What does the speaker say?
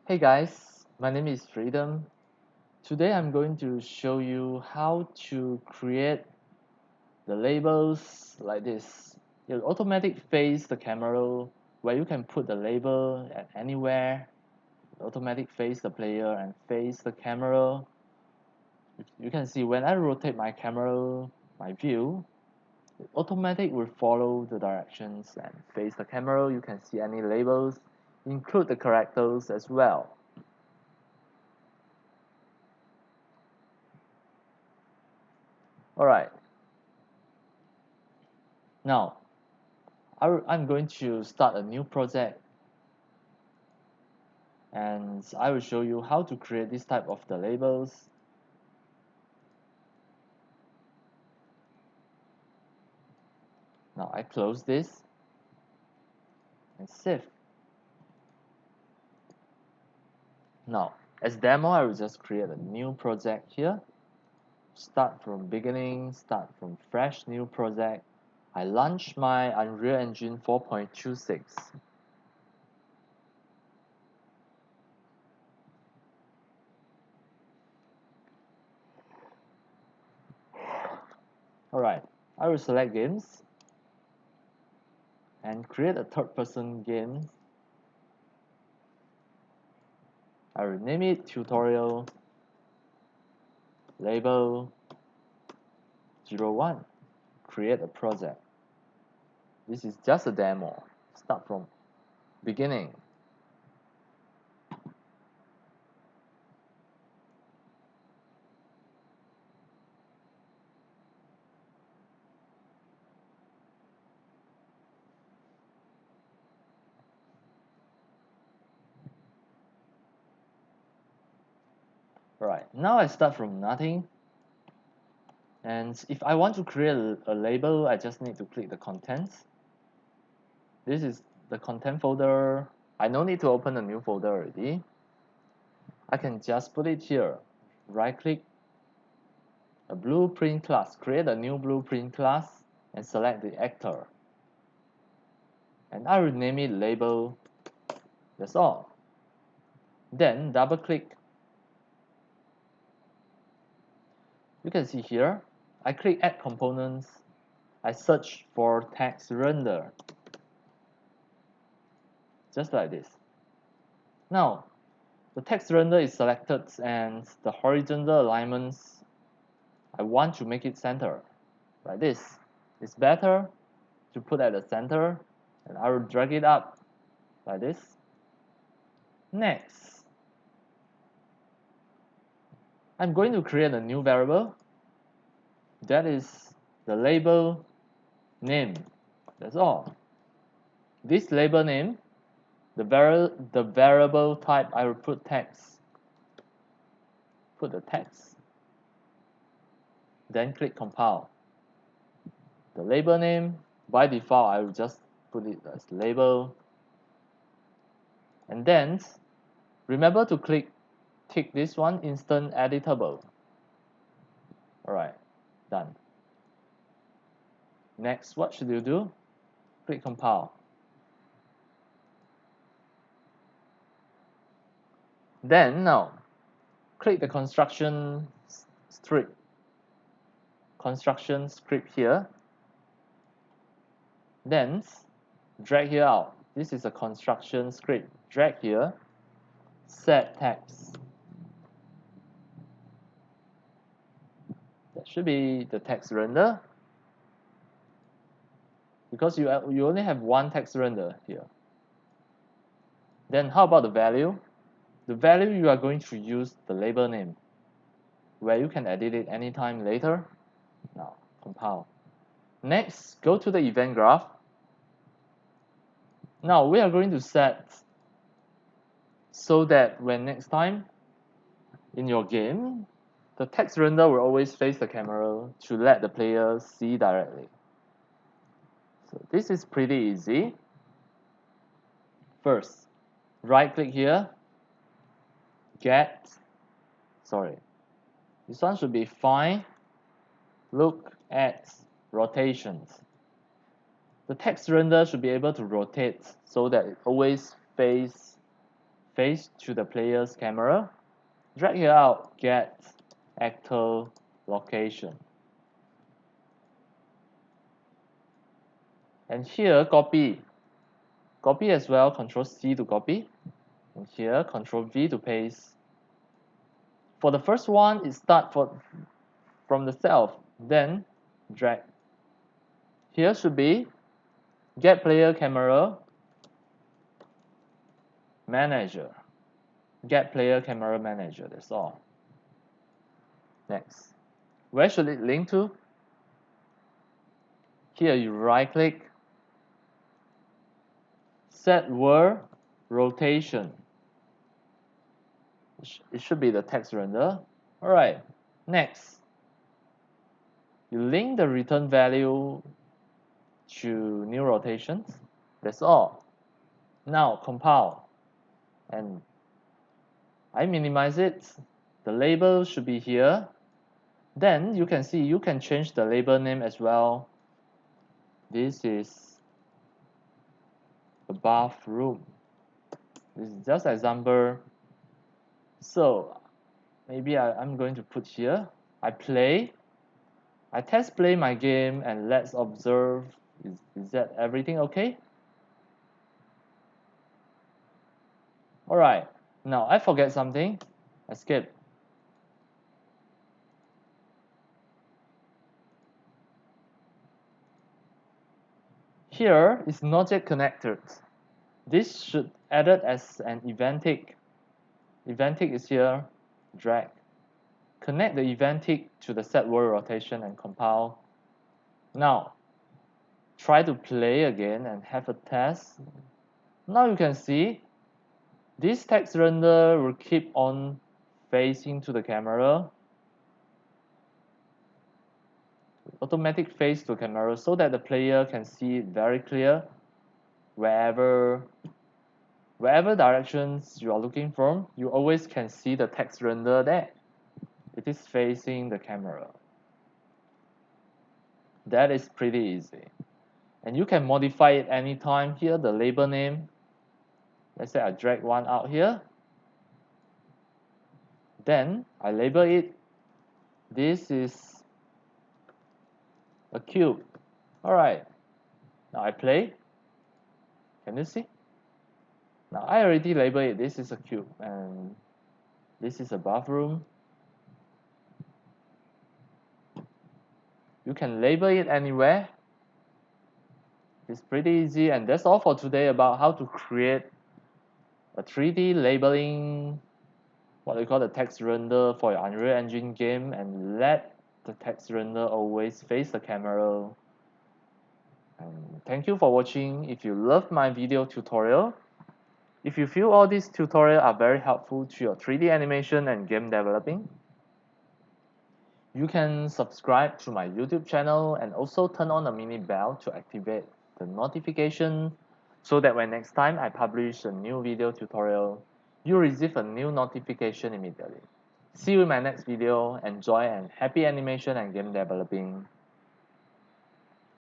Hey guys, my name is Freedom. Today I'm going to show you how to create the labels like this. It'll automatically face the camera where you can put the label at anywhere. Automatic face the player and face the camera. You can see when I rotate my camera, my view, it automatic will follow the directions and face the camera. You can see any labels, include the characters as well. Alright, now I'm going to start a new project and I will show you how to create this type of the labels. Now I close this and save. Now as demo I will just create a new project here. Start from beginning, start from fresh new project. I launch my Unreal Engine 4.26. Alright, I will select games and create a third-person game. I will name it tutorial label 01. Create a project. This is just a demo. Start from beginning. Right, now I start from nothing. And if I want to create a label, I just need to click the contents. This is the content folder. I no need to open a new folder already. I can just put it here. Right click, a blueprint class. Create a new blueprint class and select the actor. And I will name it label. That's all. Then double click. You can see here, I click add components. I search for text render. Just like this. Now, the text render is selected and the horizontal alignments, I want to make it center. Like this. It's better to put at the center and I will drag it up like this. Next, I'm going to create a new variable. That is the label name. That's all. This label name, the variable type, I will put text. Put the text. Then click compile. The label name, by default, I will just put it as label. And then remember to tick this one, instant editable. Alright, done. Next, what should you do? Click compile. Then now, click the construction script here. Then drag here out. This is a construction script. Drag here. Set text. That should be the text render. Because you only have one text render here. Then how about the value? The value you are going to use the label name, where you can edit it anytime later. Now, compile. Next, go to the event graph. Now, we are going to set so that when next time in your game, the text render will always face the camera to let the player see directly. So this is pretty easy. First, right click here, this one should be find, look at rotations. The text render should be able to rotate so that it always face face to the player's camera. Drag here out, get actor location. And here, copy. Copy as well, Control C to copy. And here, Control V to paste. For the first one, it starts from the self, then drag. Here should be get player camera manager. Get player camera manager, that's all. Next. Where should it link to? Here you right click, set world rotation. It should be the text render. Alright, next. You link the return value to new rotations. That's all. Now compile. And I minimize it. The label should be here. Then you can see you can change the label name as well. This is a bathroom. This is just example. So maybe I'm going to put here. I test play my game and let's observe. Is that everything okay? Alright, now I forget something. Escape. Here is not yet connected. This should added as an eventic. Eventic is here, drag. Connect the eventic to the set world rotation and compile. Now, try to play again and have a test. Now you can see this text render will keep on facing to the camera. Automatic face to camera so that the player can see it very clear wherever directions you are looking from, you always can see the text render there. It is facing the camera. That is pretty easy. And you can modify it anytime. Here, the label name. Let's say I drag one out here. Then I label it. This is a cube. Alright. Now I play. Can you see? Now I already labeled it. This is a cube. And this is a bathroom. You can label it anywhere. It's pretty easy, and that's all for today about how to create a 3D labeling, what we call the text render for your Unreal Engine game, and let the text render always face the camera. And thank you for watching. If you love my video tutorial, if you feel all these tutorials are very helpful to your 3D animation and game developing, you can subscribe to my YouTube channel and also turn on the mini bell to activate the notification so that when next time I publish a new video tutorial, you receive a new notification immediately. See you in my next video. Enjoy and happy animation and game developing.